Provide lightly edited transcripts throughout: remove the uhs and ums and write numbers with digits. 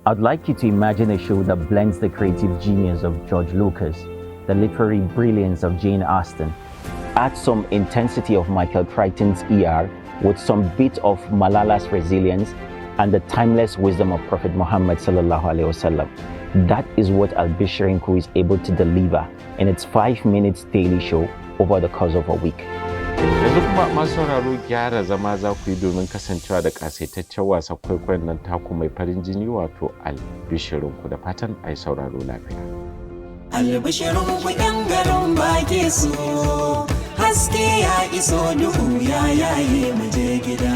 I'd like you to imagine a show that blends the creative genius of George Lucas, the literary brilliance of Jane Austen, adds some intensity of Michael Crichton's ER with some bit of Malala's resilience and the timeless wisdom of Prophet Muhammad sallallahu alaihi wasallam. That is what Albishirin Ku is able to deliver in its 5 minutes daily show over the course of a week. Yanzu kuma masu sauraro gyara zama za ku yi domin kasancewa da kasaitaccen wasan kwaikwayon nan taku mai farin jini wato Albishirin Ku, da fatan ai sauraro lafiya. Albishirin ku ɗan garin baki su haske ya iso duhu ya yaye mu je gida.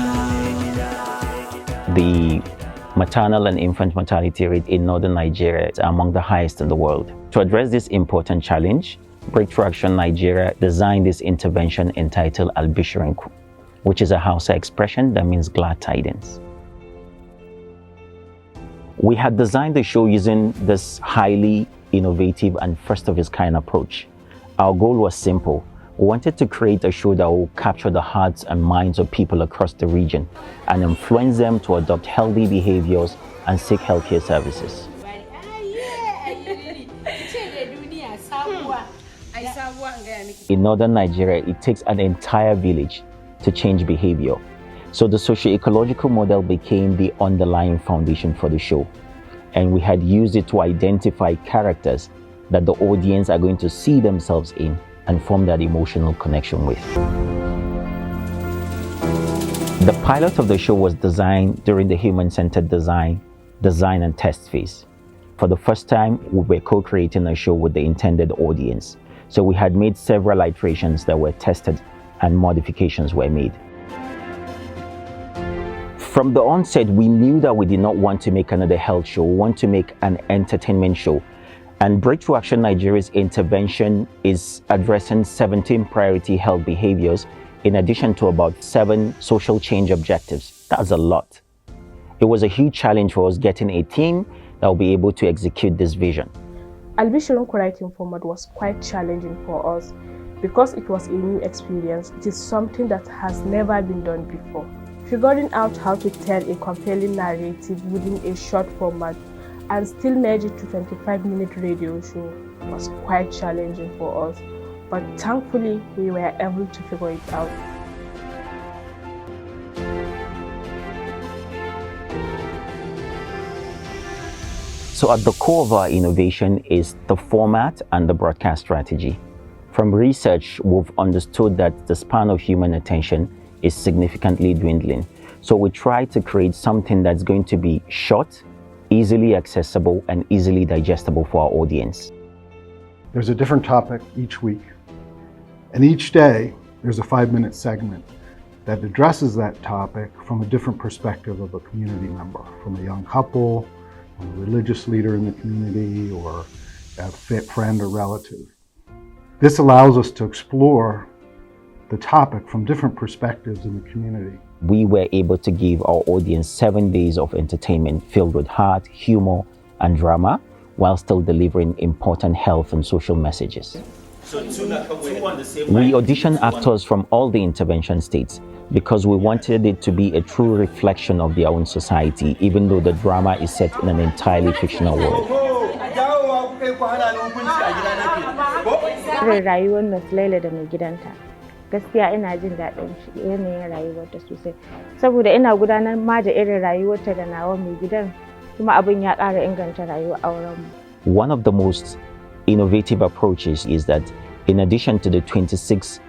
The maternal and infant mortality rate in northern Nigeria is among the highest in the world. To address this important challenge, Breakthrough Action Nigeria designed this intervention entitled Albishirin Ku, which is a Hausa expression that means glad tidings. We had designed the show using this highly innovative and first of its kind approach. Our goal was simple. We wanted to create a show that will capture the hearts and minds of people across the region and influence them to adopt healthy behaviors and seek healthcare services. In northern Nigeria, it takes an entire village to change behavior. So the socio-ecological model became the underlying foundation for the show. And we had used it to identify characters that the audience are going to see themselves in and form that emotional connection with. The pilot of the show was designed during the human-centered design and test phase. For the first time, we were co-creating a show with the intended audience. So we had made several iterations that were tested and modifications were made. From the onset, we knew that we did not want to make another health show. We want to make an entertainment show. And Breakthrough Action Nigeria's intervention is addressing 17 priority health behaviors in addition to about 7 social change objectives. That's a lot. It was a huge challenge for us getting a team that will be able to execute this vision. Albishirin Ku writing format was quite challenging for us because it was a new experience. It is something that has never been done before. Figuring out how to tell a compelling narrative within a short format and still merge it to 25-minute radio show was quite challenging for us, but thankfully we were able to figure it out. So at the core of our innovation is the format and the broadcast strategy. From research, we've understood that the span of human attention is significantly dwindling. So we try to create something that's going to be short, easily accessible, and easily digestible for our audience. There's a different topic each week, and each day there's a 5-minute segment that addresses that topic from a different perspective of a community member, from a young couple, a religious leader in the community, or a friend or relative. This allows us to explore the topic from different perspectives in the community. We were able to give our audience 7 days of entertainment filled with heart, humor, and drama, while still delivering important health and social messages. We auditioned actors from all the intervention states because we wanted it to be a true reflection of their own society, even though the drama is set in an entirely fictional world. Gaskiya ina jin daɗin yanayin rayuwarta sosai saboda ina gudanar ma da irin rayuwarta da nawa mai gidan kuma abin ya ƙara inganta rayuwar aurenmu. One of the most innovative approaches is that in addition to the 26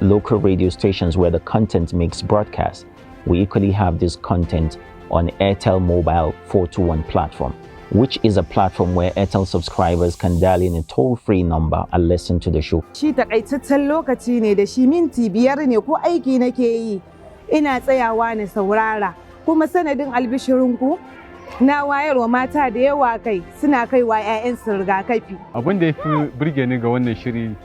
local radio stations where the content makes broadcast, we equally have this content on Airtel Mobile 421 platform, which is a platform where Airtel subscribers can dial in a toll-free number and listen to the show. Shi takaitaccen lokaci ne da shi minti 5 ne ko aiki nake yi ina tsayawa ne saurara kuma sanadin Albishirin Ku na wayarwa mata da yawa kai suna kaiwa 'ya'yansu rigakafi. Abin da ya fi burge ni ga wannan shiri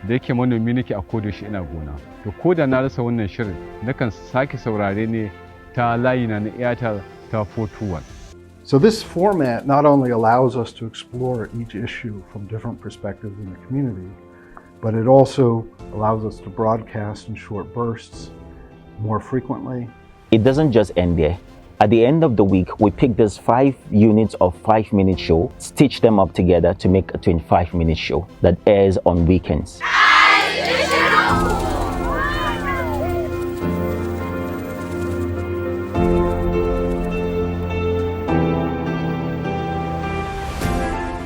da yake manomi nake a koda shi ina gona. To ko da na rasa wannan shirin nakan sake saurare ne ta layina na Airtel ta 421. So this format not only allows us to explore each issue from different perspectives in the community, but it also allows us to broadcast in short bursts more frequently. It doesn't just end there. At the end of the week, we pick these 5 units of 5-minute show, stitch them up together to make a 25-minute show that airs on weekends.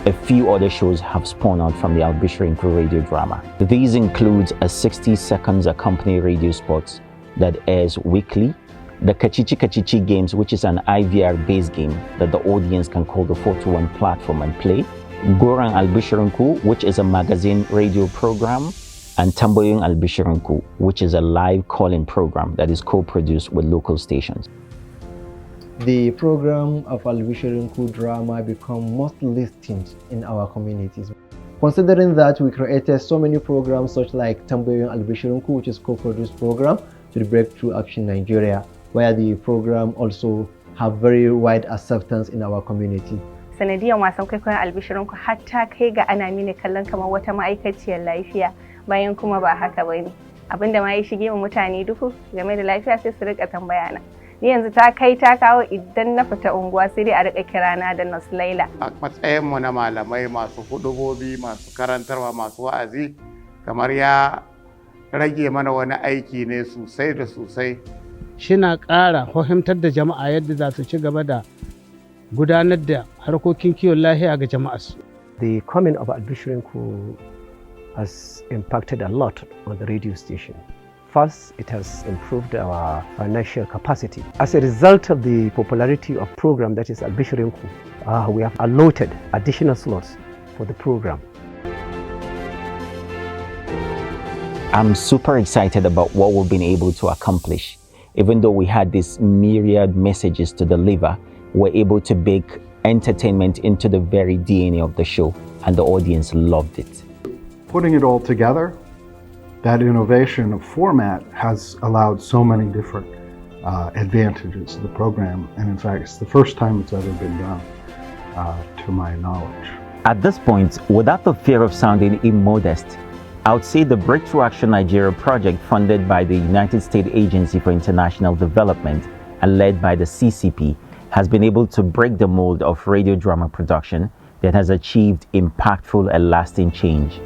A few other shows have spawned out from the Albishirin Ku radio drama. These include a 60 seconds accompanied radio spot that airs weekly, the Kachichi Kachichi games, which is an IVR-based game that the audience can call the 421 platform and play, Gorang Albishirin Ku, which is a magazine radio program, and Tamboyong Albishirin Ku, which is a live call-in program that is co-produced with local stations. The program of Albishirin Ku drama become most listened in our communities. Considering that we created so many programs such like Tamboyong Albishirin Ku, which is co-produced program to the Breakthrough Action Nigeria, where the program also have very wide acceptance in our community. Sanadiyan wasan kwaikwayon Albishirin Ku har ta kai ga ana mini kallon kamar wata ma'aikaciyar lafiya, bayan kuma ba haka bane. Abinda ma ya shige mu mutane duhu game da lafiya sai su rika tambaya na. Ni yanzu ta kai ta kawo idan na fita unguwa sai dai a rika kirana da Nurse Laila. A matsayin mu na malamai masu hudubobi, masu karantarwa, masu wa'azi, kamar ya rage mana wani aiki ne sosai da sosai. Shina ƙara fahimtar da jama'a yadda za su ci gaba da gudanar da harkokin kiwon lafiya ga jama'arsu. The coming of Albishirin Ku has impacted a lot on the radio station. First, it has improved our financial capacity. As a result of the popularity of program that is Albishirin Ku, we have allotted additional slots for the program. I'm super excited about what we've been able to accomplish. Even though we had these myriad messages to deliver, we're able to bake entertainment into the very DNA of the show, and the audience loved it. Putting it all together, that innovation of format has allowed so many different advantages to the program, and in fact, it's the first time it's ever been done, to my knowledge. At this point, without the fear of sounding immodest, I would say the Breakthrough Action Nigeria project, funded by the United States Agency for International Development and led by the CCP, has been able to break the mold of radio drama production that has achieved impactful and lasting change.